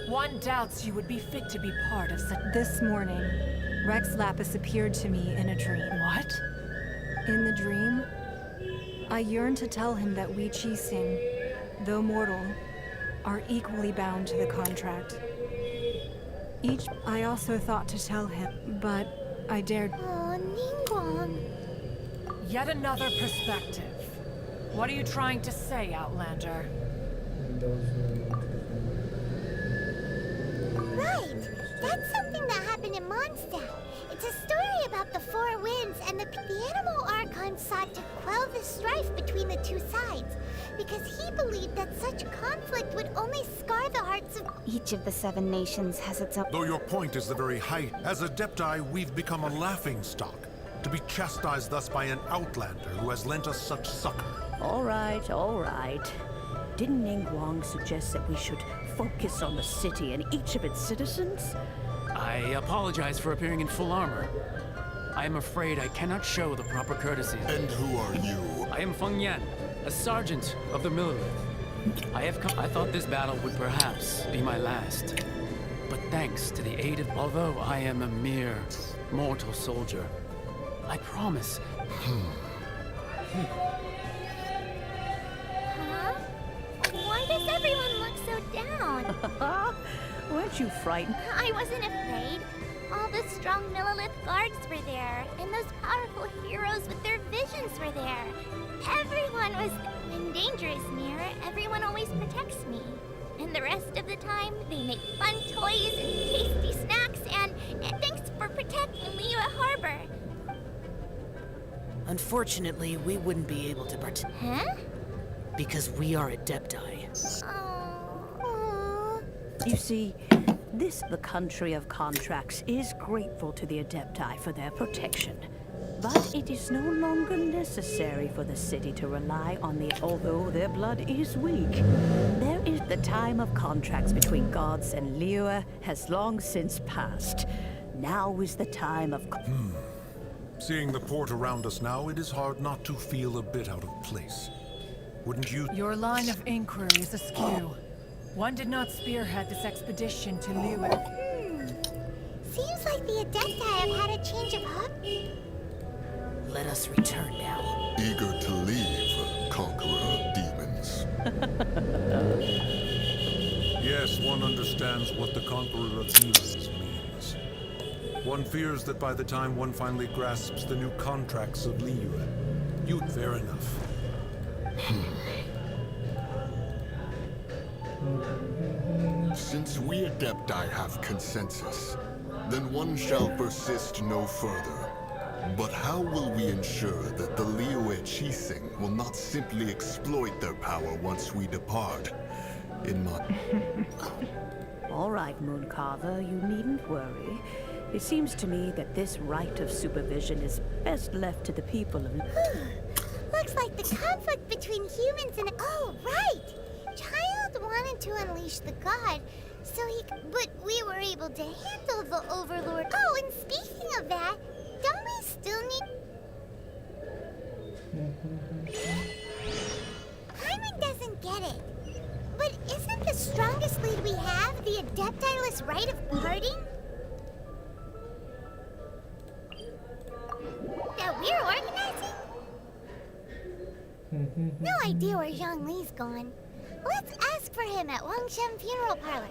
One doubts you would be fit to be part of such... This morning, Rex Lapis appeared to me in a dream. What? In the dream, I yearned to tell him that we Qixing, though mortal, are equally bound to the contract. I also thought to tell him, but I dared... Oh, Ningguang. Yet another perspective. What are you trying to say, Outlander? Right! That's something that happened in Mondstadt. It's a story about the Four Winds, and the Animal Archon sought to quell the strife between the two sides, because he believed that such conflict would only scar the hearts of... Each of the 7 nations has its own... Though your point is the very height, as Adepti, we've become a laughingstock, to be chastised thus by an outlander who has lent us such succor. All right, all right. Didn't Ningguang suggest that we should focus on the city and each of its citizens? I apologize for appearing in full armor. I am afraid I cannot show the proper courtesy. And who are you? I am Feng Yan, a sergeant of the Millilith. I thought this battle would perhaps be my last. But thanks to the aid of... Although I am a mere mortal soldier, I promise... Huh? Why does everyone look so down? Weren't you frightened? I wasn't afraid. All the strong Millilith guards were there, and those powerful heroes with their visions were there. Everyone was... When danger is near, everyone always protects me. And the rest of the time, they make fun toys and tasty snacks, and thanks for protecting Liyue Harbor. Unfortunately, we wouldn't be able to protect... Huh? Because we are Adepti. You see, the country of contracts, is grateful to the Adepti for their protection. But it is no longer necessary for the city to rely on although their blood is weak. There is the time of contracts between gods and Liyue has long since passed. Now is the time of... Seeing the port around us now, it is hard not to feel a bit out of place. Wouldn't you... Your line of inquiry is askew. One did not spearhead this expedition to Liyue. Seems like the Adepti have had a change of heart. Let us return now. Eager to leave, conqueror of demons. Yes, one understands what the conqueror of demons means. One fears that by the time one finally grasps the new contracts of Liyue, fair enough. Since we Adepti have consensus, then one shall persist no further. But how will we ensure that the Liyue Qixing will not simply exploit their power once we depart? All right, Mooncarver, you needn't worry. It seems to me that this right of supervision is best left to the people of... Looks like the conflict between humans and... Oh, right! Child wanted to unleash the god, so he... But we were able to handle the Overlord. Oh, and speaking of that... Paimon doesn't get it. But isn't the strongest lead we have the Adeptiless right of parting? That we're organizing? No idea where Xiangling's gone. Let's ask for him at Wangshen Funeral Parlor.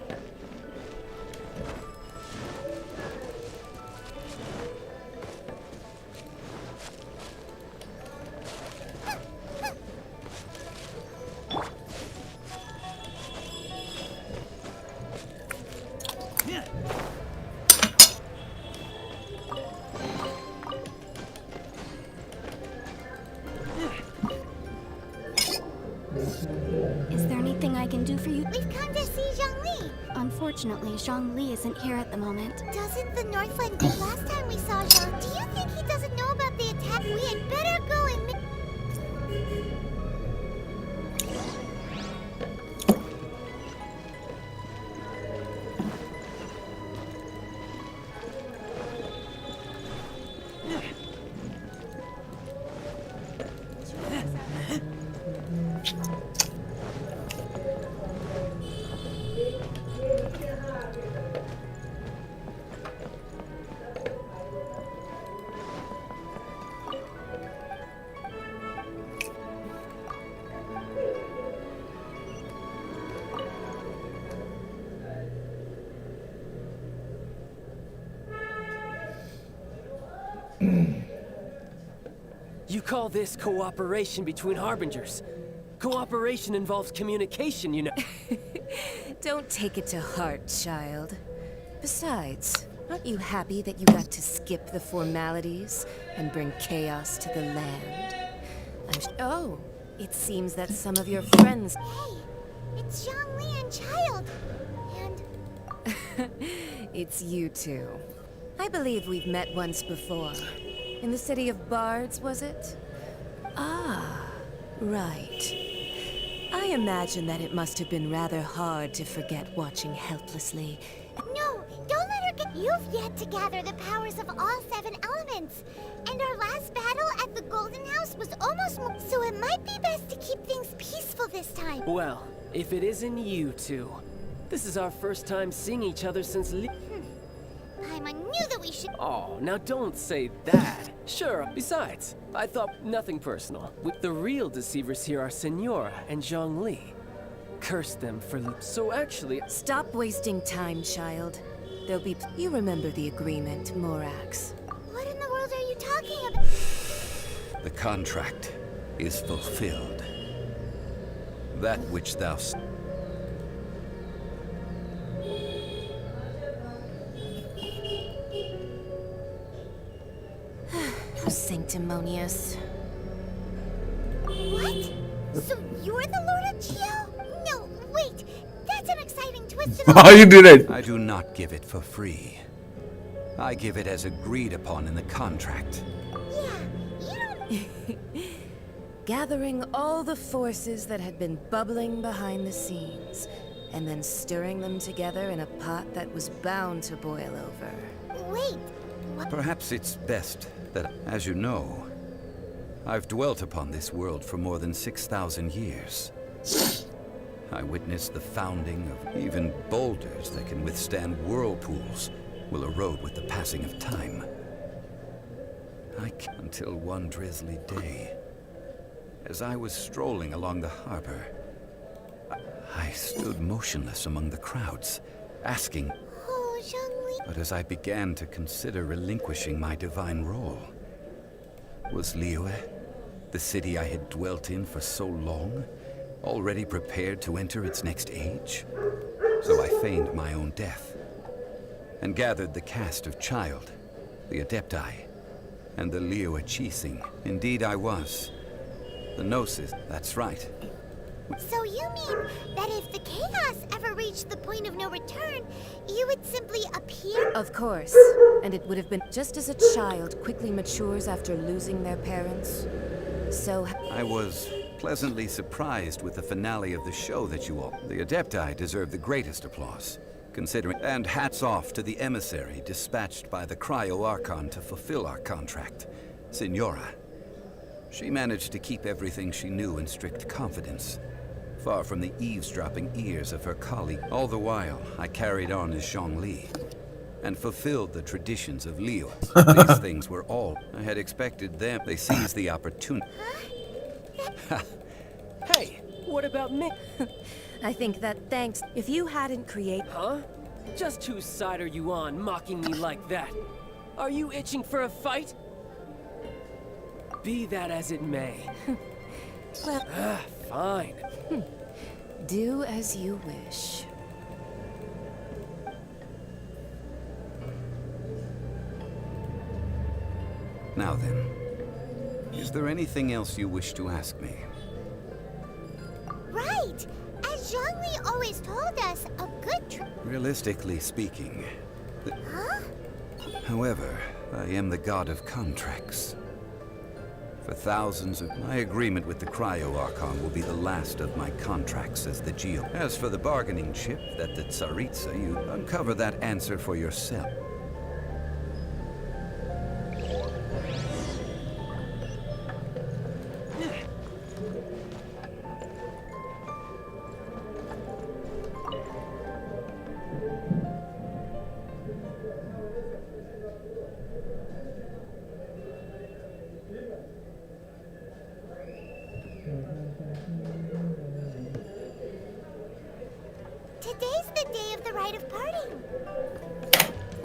Is there anything I can do for you? We've come to see Xiangling. Unfortunately, Xiangling isn't here at the moment. Doesn't the Northland think last time we saw Xiang? Do you think he doesn't know about the attack? We had better go and You call this cooperation between Harbingers? Cooperation involves communication, you know. Don't take it to heart, child. Besides, aren't you happy that you got to skip the formalities and bring chaos to the land? Oh, it seems that some of your friends... Hey, it's Xiangling and Child. And... It's you two. I believe we've met once before. In the city of Bards, was it? Ah, right. I imagine that it must have been rather hard to forget watching helplessly. No, don't let her get... You've yet to gather the powers of all 7 elements. And our last battle at the Golden House was almost... So it might be best to keep things peaceful this time. Well, if it isn't you two. This is our first time seeing each other since Paimon knew that we should... Oh, now don't say that. Sure, besides, I thought nothing personal. The real deceivers here are Senora and Xiangling. Curse them for... So actually... Stop wasting time, child. There'll be... You remember the agreement, Morax. What in the world are you talking about? The contract is fulfilled. That which thou... How sanctimonious. What? So you're the Lord of Geo? No, wait. That's an exciting twist of... How you did it? I do not give it for free. I give it as agreed upon in the contract. Yeah, you don't... Gathering all the forces that had been bubbling behind the scenes, and then stirring them together in a pot that was bound to boil over. Wait, what? Perhaps it's best that, as you know, I've dwelt upon this world for more than 6,000 years. I witnessed the founding of even boulders that can withstand whirlpools will erode with the passing of time. Until one drizzly day, as I was strolling along the harbor, I stood motionless among the crowds, asking... Oh, Xiangling... But as I began to consider relinquishing my divine role, was Liyue, the city I had dwelt in for so long, already prepared to enter its next age? So I feigned my own death, and gathered the cast of Child, the Adepti, and the Liyue Qixing. Indeed I was. The Gnosis, that's right. So you mean that if the chaos ever reached the point of no return, you would simply appear? Of course. And it would have been just as a child quickly matures after losing their parents. So... I was pleasantly surprised with the finale of the show that you all... The Adepti deserve the greatest applause, considering... And hats off to the emissary dispatched by the Cryo-Archon to fulfill our contract, Senora. She managed to keep everything she knew in strict confidence, far from the eavesdropping ears of her colleague. All the while, I carried on as Xiangling and fulfilled the traditions of Liyue. These things were all I had expected them. They seized the opportunity. Hey, what about me? I think that thanks. If you hadn't created... Huh? Just whose side are you on, mocking me like that? Are you itching for a fight? Be that as it may. Well... Fine. Do as you wish. Now then, is there anything else you wish to ask me? Right! As Xiangling always told us, a good Realistically speaking. Huh? However, I am the god of contracts. For thousands of... My agreement with the Cryo-Archon will be the last of my contracts as the Geo. As for the bargaining chip that the Tsaritsa, you uncover that answer for yourself. Today's the day of the rite of parting.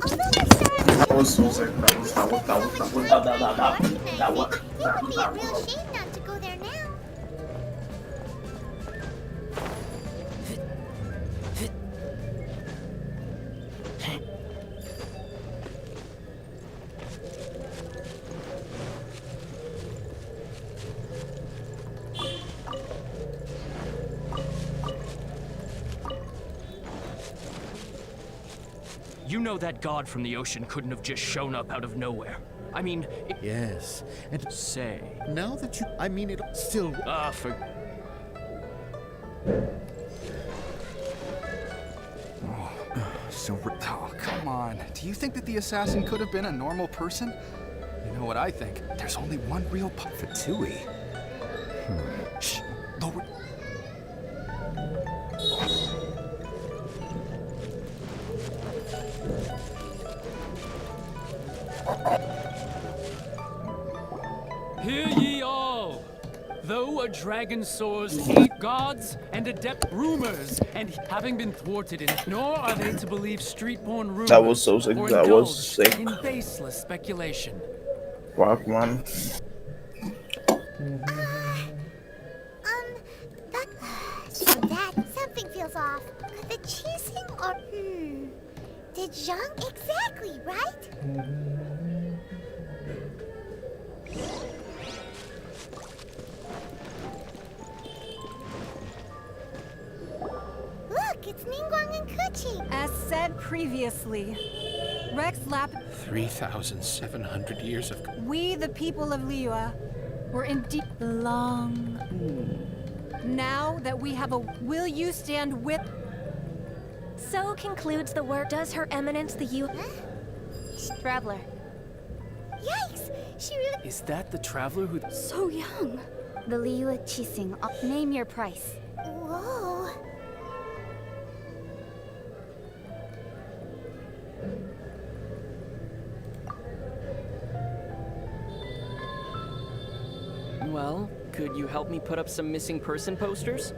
Although the start of the show is so much time for the party night, it would be a real shame not to go there now. You know that god from the ocean couldn't have just shown up out of nowhere. I mean... Yes, and... Say... Now that you... I mean, it still... for... Oh, come on. Do you think that the assassin could have been a normal person? You know what I think? There's only one real Fischy. Shh! Lower... Hear ye all! Though a dragon soars 8 gods and adept rumors, and having been thwarted in it, nor are they to believe street-born rumors. That was so sick. Or That was sick. in baseless speculation. Fuck, man. So that something feels off. The chasing or did Zhang exactly, right? Look, it's Ningguang and Kuchi. As said previously, Rex Lap... 3,700 years of... We, the people of Liyue, were indeed long. Now that we have a... Will you stand with... So concludes the work. Does Her Eminence the Traveler. Yikes! She really... Is that the traveler who... So young. The Liyue Qixing. Name your price. Whoa. Well, could you help me put up some missing person posters?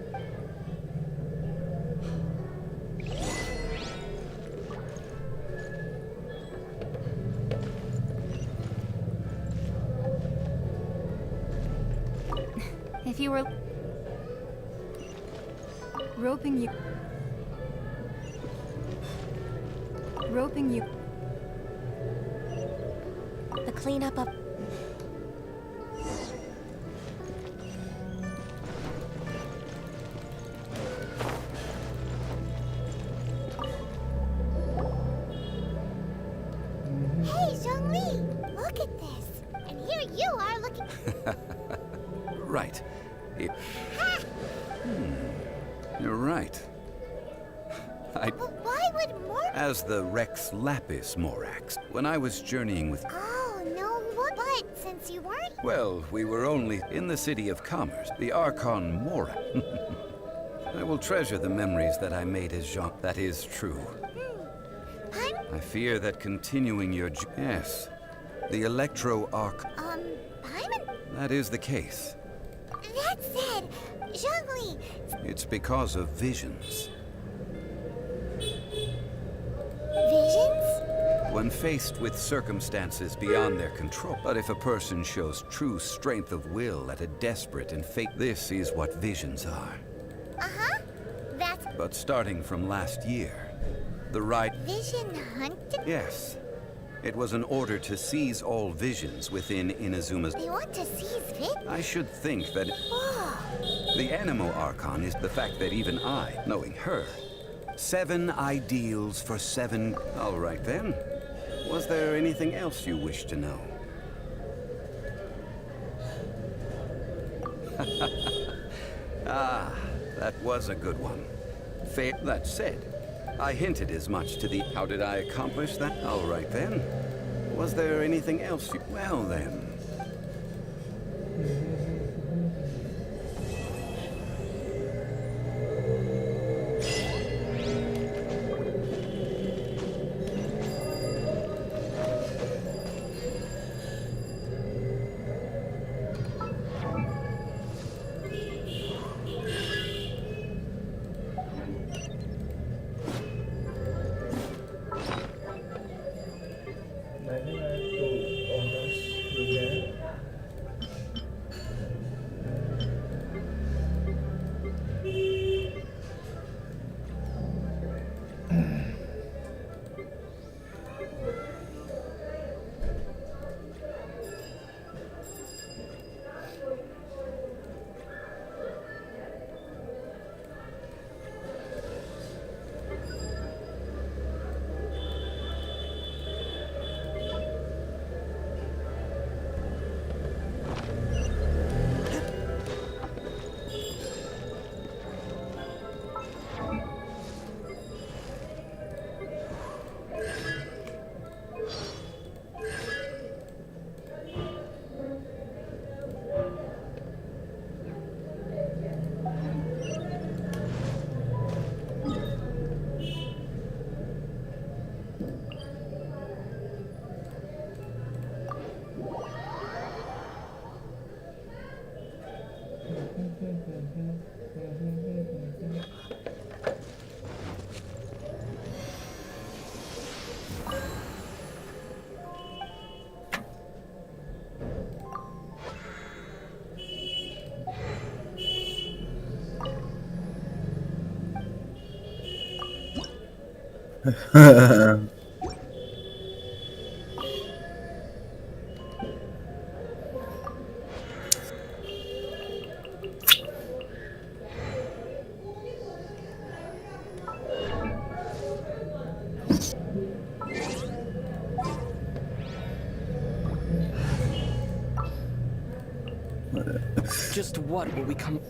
If you were... Roping you... Roping you... The cleanup of... Hey, Xiangling, look at this. And here you are looking... Right. You're right. But why would more... As the Rex Lapis Morax, when I was journeying with... Oh, no, what? But since since you weren't. Well, we were only in the city of commerce, the Archon Mora. I will treasure the memories that I made as Jean. That is true. I fear that continuing your yes, the Electro-Arc. Paimon? That is the case. That said, Xiangling. It's because of visions. Visions? When faced with circumstances beyond their control. But if a person shows true strength of will at a desperate and this is what visions are. Uh-huh. That's... But starting from last year, the right... Vision hunted? Yes. It was an order to seize all visions within Inazuma's... They want to seize visions? I should think that... The Animo Archon is the fact that even I, knowing her... 7 ideals for 7... All right then. Was there anything else you wish to know? Ah, that was a good one. That said, I hinted as much to the... How did I accomplish that? All right then. Was there anything else you... Well then. Just what will we come...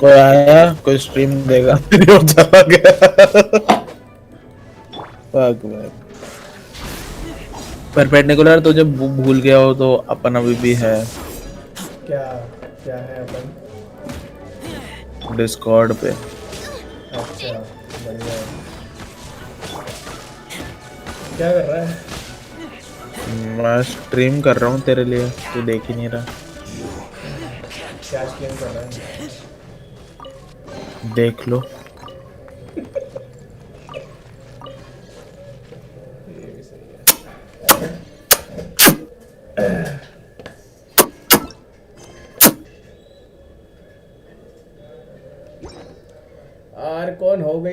कोई आया, कोई stream देगा, मेरी ओर चला गया। Fuck man. Perpendicular तो जब भूल गया हो तो अपन अभी भी है। क्या क्या है अपन? डिस्कॉर्ड पे। अच्छा बढ़िया है। क्या कर रहा है? मैं स्ट्रीम कर रहा हूँ तेरे लिए, तू देख ही नहीं रहा। क्या स्ट्रीम कर रहा है? देख लो। और कौन हो गई